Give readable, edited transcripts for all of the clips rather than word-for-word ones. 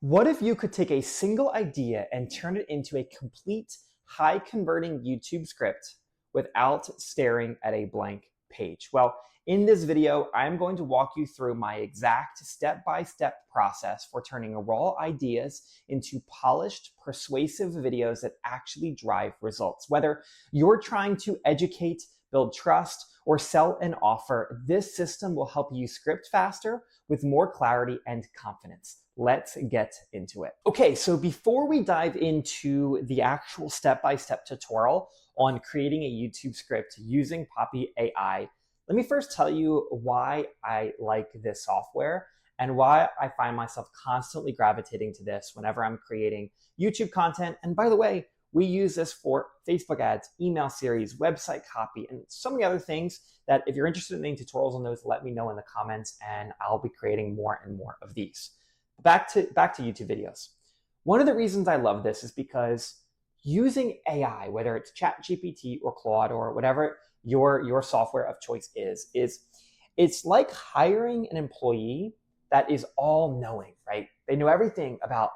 What if you could take a single idea and turn it into a complete, high converting YouTube script without staring at a blank page? Well, in this video, I'm going to walk you through my exact step-by-step process for turning raw ideas into polished, persuasive videos that actually drive results. Whether you're trying to educate, build trust, or sell an offer, this system will help you script faster with more clarity and confidence. Let's get into it. Okay, so before we dive into the actual step-by-step tutorial on creating a YouTube script using Poppy AI, let me first tell you why I like this software and why I find myself constantly gravitating to this whenever I'm creating YouTube content. And by the way, we use this for Facebook ads, email series, website copy, and so many other things that if you're interested in any tutorials on those, let me know in the comments and I'll be creating more and more of these. Back to YouTube videos. One of the reasons I love this is because using AI, whether it's ChatGPT or Claude or whatever your software of choice is it's like hiring an employee that is all knowing, right? They know everything about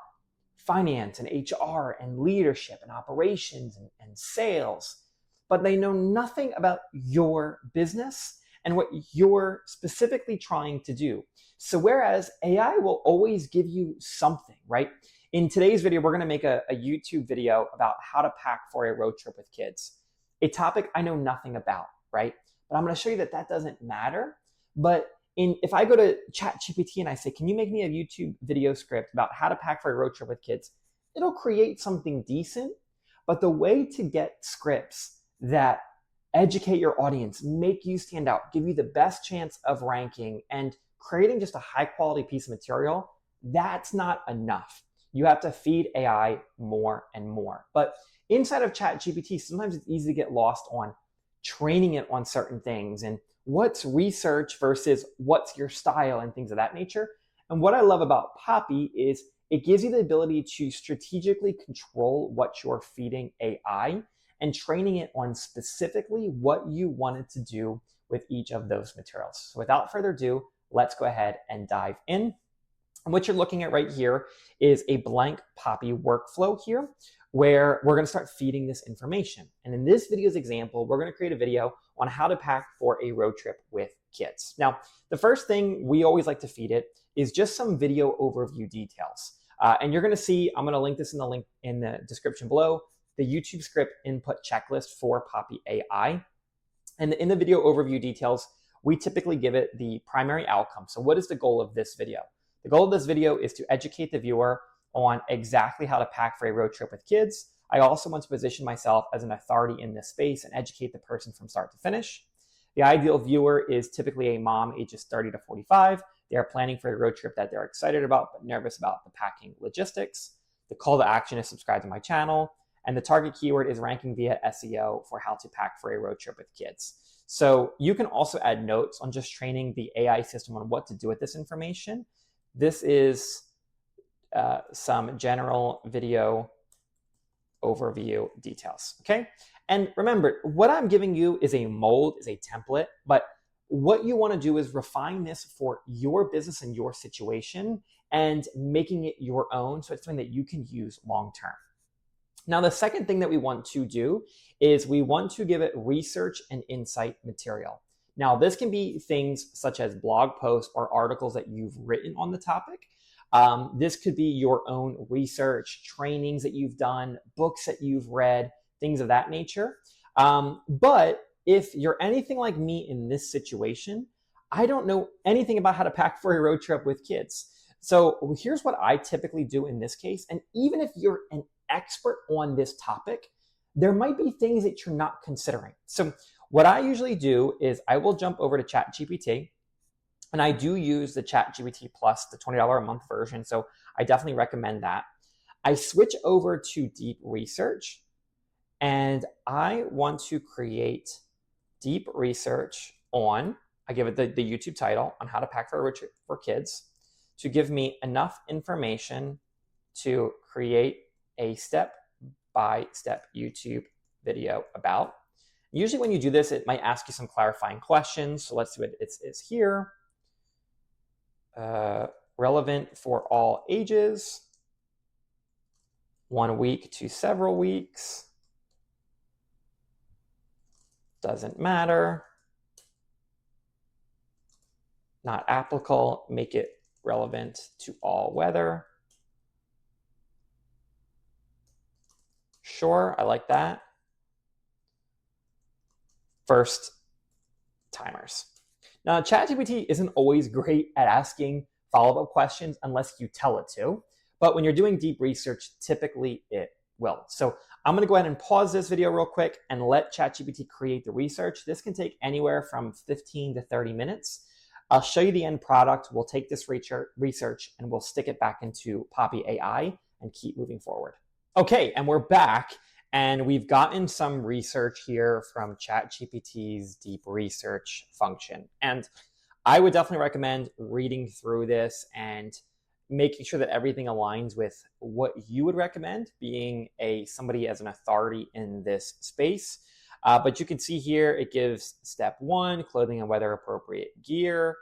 finance and HR and leadership and operations and sales, but they know nothing about your business and what you're specifically trying to do. So whereas AI will always give you something, right? In today's video, we're gonna make a YouTube video about how to pack for a road trip with kids, a topic I know nothing about, right? But I'm gonna show you that that doesn't matter. But if I go to ChatGPT and I say, can you make me a YouTube video script about how to pack for a road trip with kids? It'll create something decent, but the way to get scripts that educate your audience, make you stand out, give you the best chance of ranking and creating just a high quality piece of material, that's not enough. You have to feed AI more and more. But inside of ChatGPT, sometimes it's easy to get lost on training it on certain things and what's research versus what's your style and things of that nature. And what I love about Poppy is it gives you the ability to strategically control what you're feeding AI and training it on specifically what you want it to do with each of those materials. So without further ado, let's go ahead and dive in. And what you're looking at right here is a blank Poppy workflow here where we're going to start feeding this information. And in this video's example, we're going to create a video on how to pack for a road trip with kids. Now, the first thing we always like to feed it is just some video overview details. And you're going to see, I'm going to link this in the description below, the YouTube script input checklist for Poppy AI. And in the video overview details, we typically give it the primary outcome. So what is the goal of this video? The goal of this video is to educate the viewer on exactly how to pack for a road trip with kids. I also want to position myself as an authority in this space and educate the person from start to finish. The ideal viewer is typically a mom ages 30 to 45. They are planning for a road trip that they're excited about but nervous about the packing logistics. The call to action is subscribe to my channel. And the target keyword is ranking via SEO for how to pack for a road trip with kids. So you can also add notes on just training the AI system on what to do with this information. This is some general video overview details, okay? And remember, what I'm giving you is a mold, is a template, but what you wanna do is refine this for your business and your situation and making it your own so it's something that you can use long-term. Now, the second thing that we want to do is we want to give it research and insight material. Now, this can be things such as blog posts or articles that you've written on the topic. This could be your own research, trainings that you've done, books that you've read, things of that nature. But if you're anything like me in this situation, I don't know anything about how to pack for a road trip with kids. So here's what I typically do in this case. And even if you're an expert on this topic, there might be things that you're not considering. So what I usually do is I will jump over to ChatGPT, and I do use the ChatGPT Plus, the $20 a month version. So I definitely recommend that. I switch over to deep research, and I want to create deep research on, I give it the YouTube title on how to pack for a road trip for kids to give me enough information to create a step-by-step YouTube video about. Usually when you do this, it might ask you some clarifying questions. So let's see what it is here. Relevant for all ages. 1 week to several weeks. Doesn't matter. Not applicable. Make it relevant to all weather. Sure, I like that. First timers. Now, ChatGPT isn't always great at asking follow-up questions unless you tell it to, but when you're doing deep research, typically it will. So I'm going to go ahead and pause this video real quick and let ChatGPT create the research. This can take anywhere from 15 to 30 minutes. I'll show you the end product. We'll take this research and we'll stick it back into Poppy AI and keep moving forward. Okay, and we're back. And we've gotten some research here from ChatGPT's deep research function. And I would definitely recommend reading through this and making sure that everything aligns with what you would recommend, being somebody as an authority in this space. But you can see here, it gives step 1, clothing and weather appropriate gear.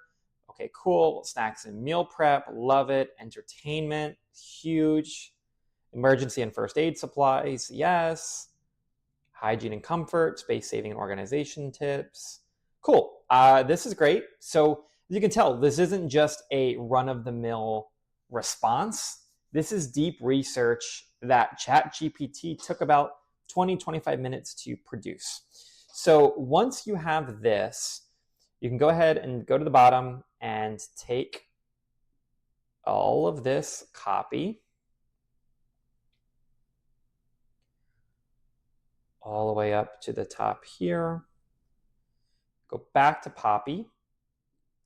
Okay, cool. Snacks and meal prep, love it. Entertainment, huge. Emergency and first aid supplies, yes. Hygiene and comfort, space saving and organization tips. Cool. This is great. So you can tell this isn't just a run-of-the-mill response. This is deep research that ChatGPT took about 20-25 minutes to produce. So once you have this, you can go ahead and go to the bottom and take all of this copy all the way up to the top here. Go back to Poppy.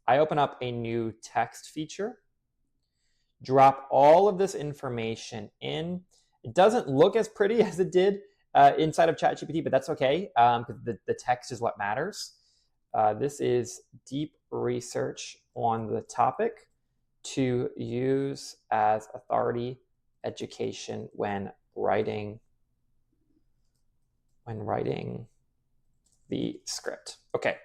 I open up a new text feature. Drop all of this information in. It doesn't look as pretty as it did inside of ChatGPT, but that's okay because the text is what matters. This is deep research on the topic to use as authority education when writing the script. Okay,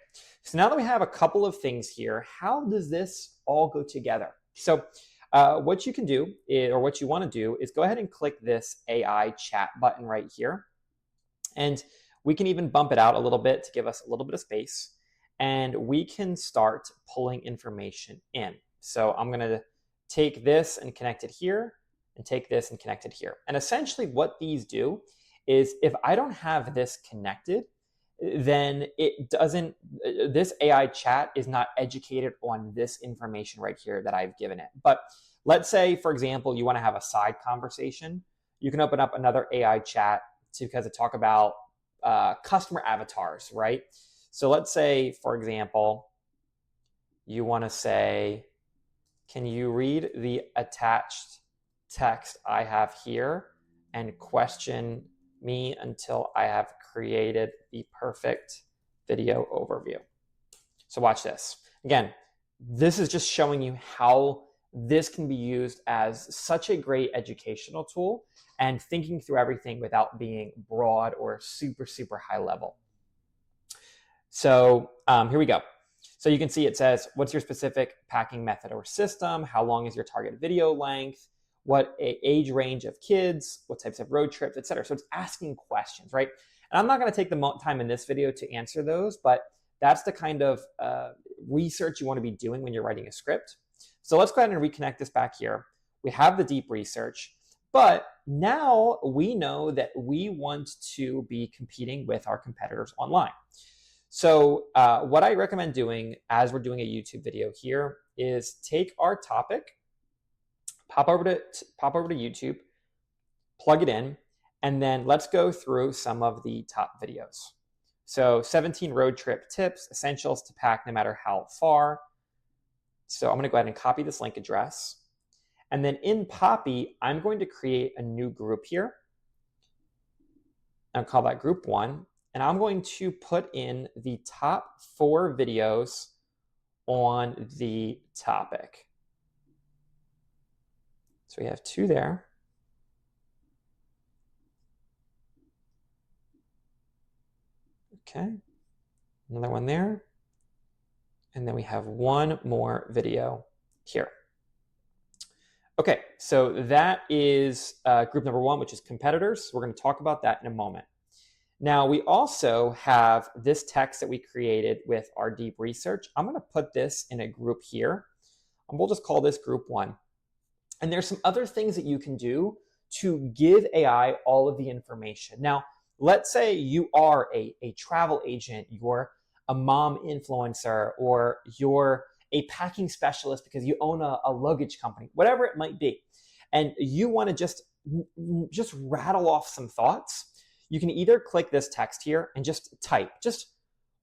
so now that we have a couple of things here, how does this all go together? So what you can do or what you want to do is go ahead and click this AI chat button right here. And we can even bump it out a little bit to give us a little bit of space. And we can start pulling information in. So I'm going to take this and connect it here and take this and connect it here. And essentially what these do is if I don't have this connected, then this AI chat is not educated on this information right here that I've given it. But let's say, for example, you want to have a side conversation. You can open up another AI chat to talk about customer avatars, right? So let's say, for example, you want to say, can you read the attached text I have here and question me until I have created the perfect video overview. So watch this. Again, this is just showing you how this can be used as such a great educational tool and thinking through everything without being broad or super, super high level. So here we go. So you can see it says, what's your specific packing method or system? How long is your target video length? What age range of kids, what types of road trips, etc. So it's asking questions, right? And I'm not going to take the time in this video to answer those, but that's the kind of research you want to be doing when you're writing a script. So let's go ahead and reconnect this back here. We have the deep research, but now we know that we want to be competing with our competitors online. So what I recommend doing as we're doing a YouTube video here is take our topic, pop over to YouTube, plug it in, and then let's go through some of the top videos. So 17 road trip tips, essentials to pack no matter how far. So I'm going to go ahead and copy this link address. And then in Poppy, I'm going to create a new group here. I'll call that group 1. And I'm going to put in the top 4 videos on the topic. So we have 2 there. Okay, another one there. And then we have 1 more video here. Okay, so that is group number one, which is competitors. We're going to talk about that in a moment. Now, we also have this text that we created with our deep research. I'm going to put this in a group here, and we'll just call this group one. And there's some other things that you can do to give AI all of the information. Now, let's say you are a travel agent, you're a mom influencer, or you're a packing specialist because you own a luggage company, whatever it might be. And you want to just rattle off some thoughts. You can either click this text here and just type, just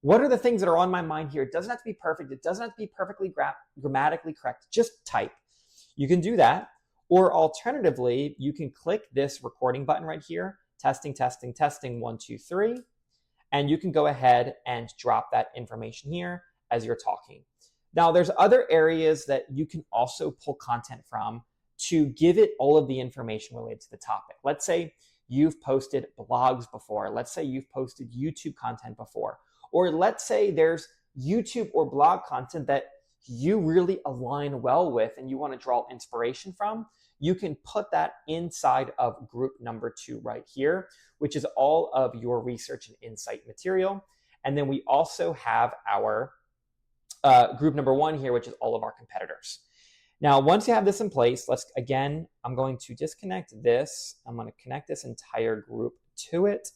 what are the things that are on my mind here? It doesn't have to be perfect. It doesn't have to be perfectly grammatically correct. Just type. You can do that. Or alternatively, you can click this recording button right here, testing, testing, testing, 1, 2, 3. And you can go ahead and drop that information here as you're talking. Now, there's other areas that you can also pull content from to give it all of the information related to the topic. Let's say you've posted blogs before. Let's say you've posted YouTube content before. Or let's say there's YouTube or blog content that you really align well with and you want to draw inspiration from. You can put that inside of group number 2 right here, which is all of your research and insight material. And then we also have our group number 1 here, which is all of our competitors. Now, once you have this in place, I'm going to disconnect this. I'm going to connect this entire group to it.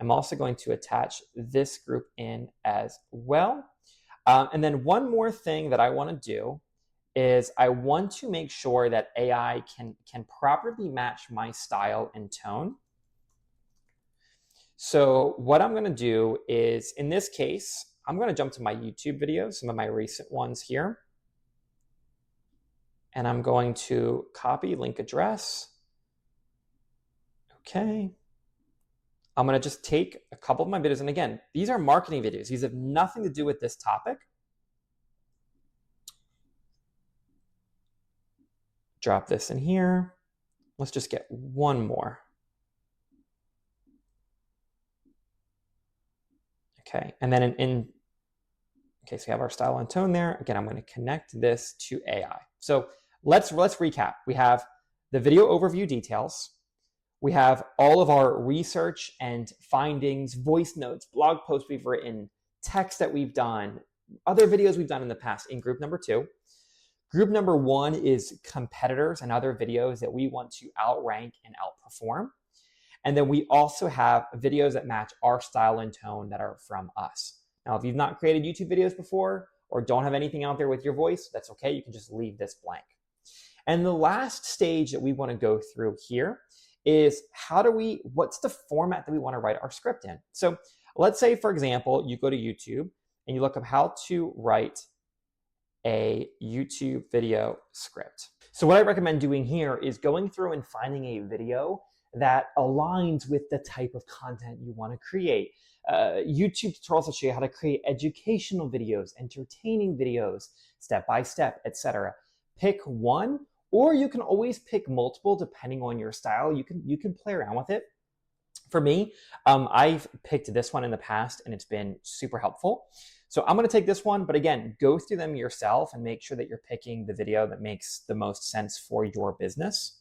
I'm also going to attach this group in as well. And then one more thing that I want to do is I want to make sure that AI can properly match my style and tone. So what I'm going to do is, in this case, I'm going to jump to my YouTube videos, some of my recent ones here. And I'm going to copy link address. Okay. I'm going to just take a couple of my videos. And again, these are marketing videos. These have nothing to do with this topic. Drop this in here. Let's just get one more. Okay, and then in case we have our style and tone there, again, I'm going to connect this to AI. So let's recap. We have the video overview details. We have all of our research and findings, voice notes, blog posts we've written, text that we've done, other videos we've done in the past in group number 2. Group number 1 is competitors and other videos that we want to outrank and outperform. And then we also have videos that match our style and tone that are from us. Now, if you've not created YouTube videos before or don't have anything out there with your voice, that's okay. You can just leave this blank. And the last stage that we want to go through here is what's the format that we want to write our script in? So let's say, for example, you go to YouTube and you look up how to write a YouTube video script. So what I recommend doing here is going through and finding a video that aligns with the type of content you want to create. YouTube tutorials will show you how to create educational videos, entertaining videos, step-by-step, etc. Pick one, or you can always pick multiple depending on your style. You can play around with it. For me, I've picked this one in the past and it's been super helpful. So I'm going to take this one, but again, go through them yourself and make sure that you're picking the video that makes the most sense for your business.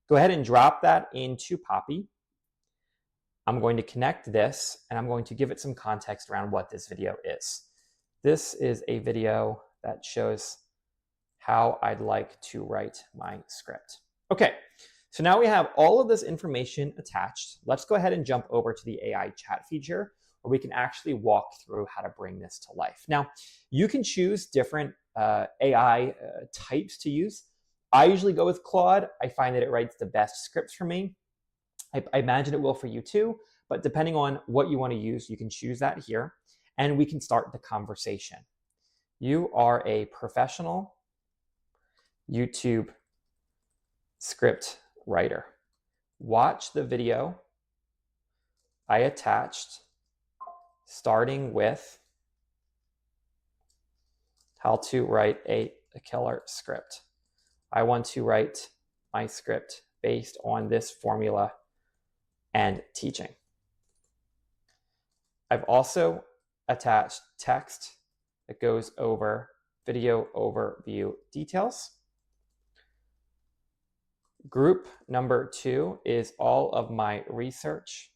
Go ahead and drop that into Poppy. I'm going to connect this and I'm going to give it some context around what this video is. This is a video that shows how I'd like to write my script. Okay, so now we have all of this information attached. Let's go ahead and jump over to the AI chat feature where we can actually walk through how to bring this to life. Now, you can choose different AI types to use. I usually go with Claude. I find that it writes the best scripts for me. I imagine it will for you too, but depending on what you want to use, you can choose that here, and we can start the conversation. You are a professional YouTube script writer. Watch the video I attached, starting with how to write a killer script. I want to write my script based on this formula and teaching. I've also attached text that goes over video overview details. Group number 2 is all of my research,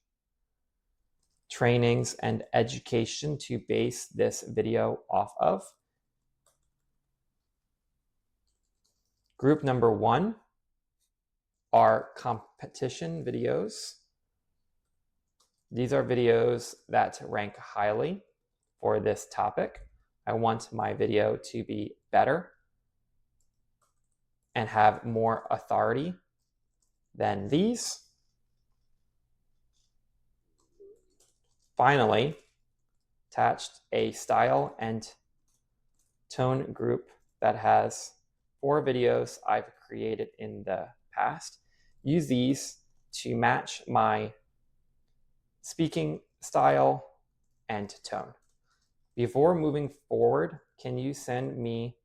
trainings, and education to base this video off of. Group number 1 are competition videos. These are videos that rank highly for this topic. I want my video to be better and have more authority than these. Finally, attached a style and tone group that has 4 videos I've created in the past. Use these to match my speaking style and tone. Before moving forward, can you send me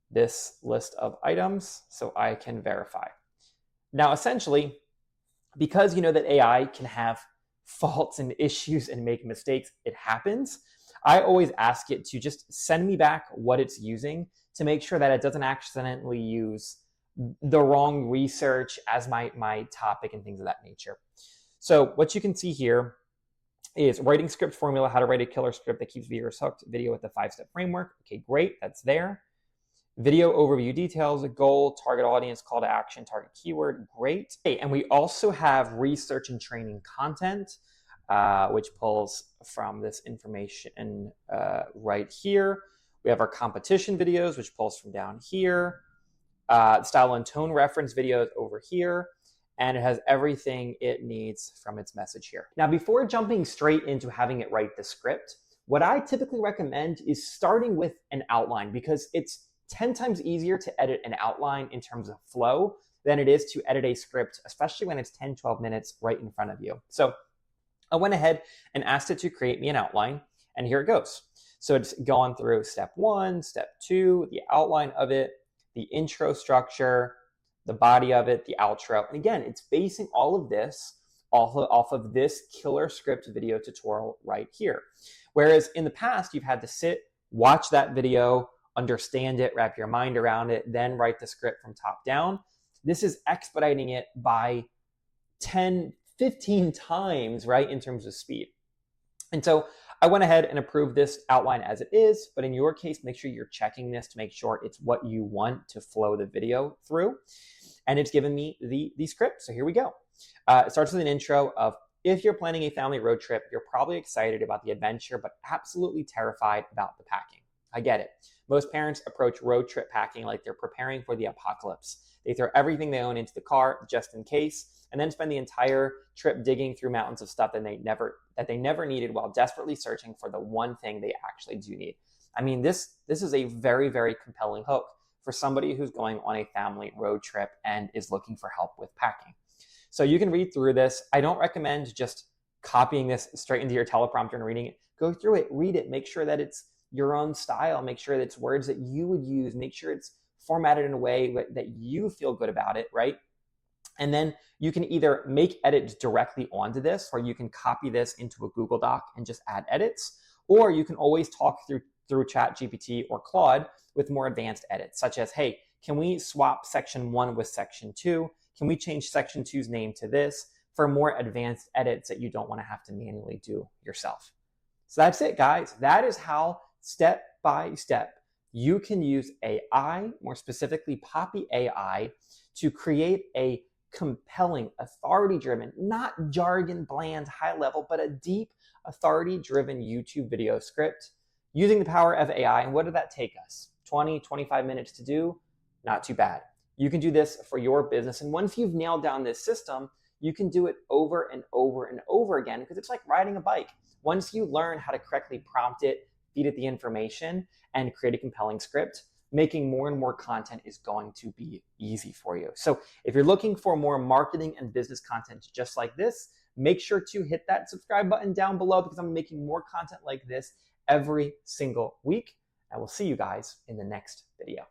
this list of items so I can verify? Now, essentially, because you know that AI can have faults and issues and make mistakes, it happens. I always ask it to just send me back what it's using to make sure that it doesn't accidentally use the wrong research as my topic and things of that nature. So what you can see here is writing script formula, how to write a killer script that keeps viewers hooked, video with the 5-step framework. Okay, great, that's there. Video overview details, a goal, target audience, call to action, target keyword, great. Okay, and we also have research and training content, which pulls from this information right here. We have our competition videos, which pulls from down here. Style and tone reference videos over here. And it has everything it needs from its message here. Now, before jumping straight into having it write the script, what I typically recommend is starting with an outline, because it's 10 times easier to edit an outline in terms of flow than it is to edit a script, especially when it's 10, 12 minutes right in front of you. So I went ahead and asked it to create me an outline, and here it goes. So it's gone through step 1, step 2, the outline of it, the intro structure, the body of it, the outro. And again, it's basing all of this off of this killer script video tutorial right here. Whereas in the past, you've had to sit, watch that video, understand it, wrap your mind around it, then write the script from top down. This is expediting it by 10, 15 times, right, in terms of speed. And so I went ahead and approved this outline as it is, but in your case, make sure you're checking this to make sure it's what you want to flow the video through. And it's given me the script, so here we go. It starts with an intro of, if you're planning a family road trip, you're probably excited about the adventure, but absolutely terrified about the packing. I get it. Most parents approach road trip packing like they're preparing for the apocalypse. They throw everything they own into the car just in case, and then spend the entire trip digging through mountains of stuff that they never needed, while desperately searching for the one thing they actually do need. I mean, this is a very, very compelling hook for somebody who's going on a family road trip and is looking for help with packing. So you can read through this. I don't recommend just copying this straight into your teleprompter and reading it. Go through it, read it, make sure that it's your own style, make sure that it's words that you would use, make sure it's formatted in a way that you feel good about it, right? And then you can either make edits directly onto this, or you can copy this into a Google Doc and just add edits, or you can always talk through ChatGPT or Claude with more advanced edits, such as, hey, can we swap section 1 with section 2? Can we change section 2's name to this, for more advanced edits that you don't want to have to manually do yourself? So that's it, guys. That is how, step by step, you can use AI, more specifically Poppy AI, to create a compelling, authority-driven, not jargon, bland, high level, but a deep, authority-driven YouTube video script using the power of AI. And what did that take us? 20, 25 minutes to do? Not too bad. You can do this for your business. And once you've nailed down this system, you can do it over and over and over again, because it's like riding a bike. Once you learn how to correctly prompt it, feed it the information, and create a compelling script, making more and more content is going to be easy for you. So if you're looking for more marketing and business content just like this, make sure to hit that subscribe button down below, because I'm making more content like this every single week. I will see you guys in the next video.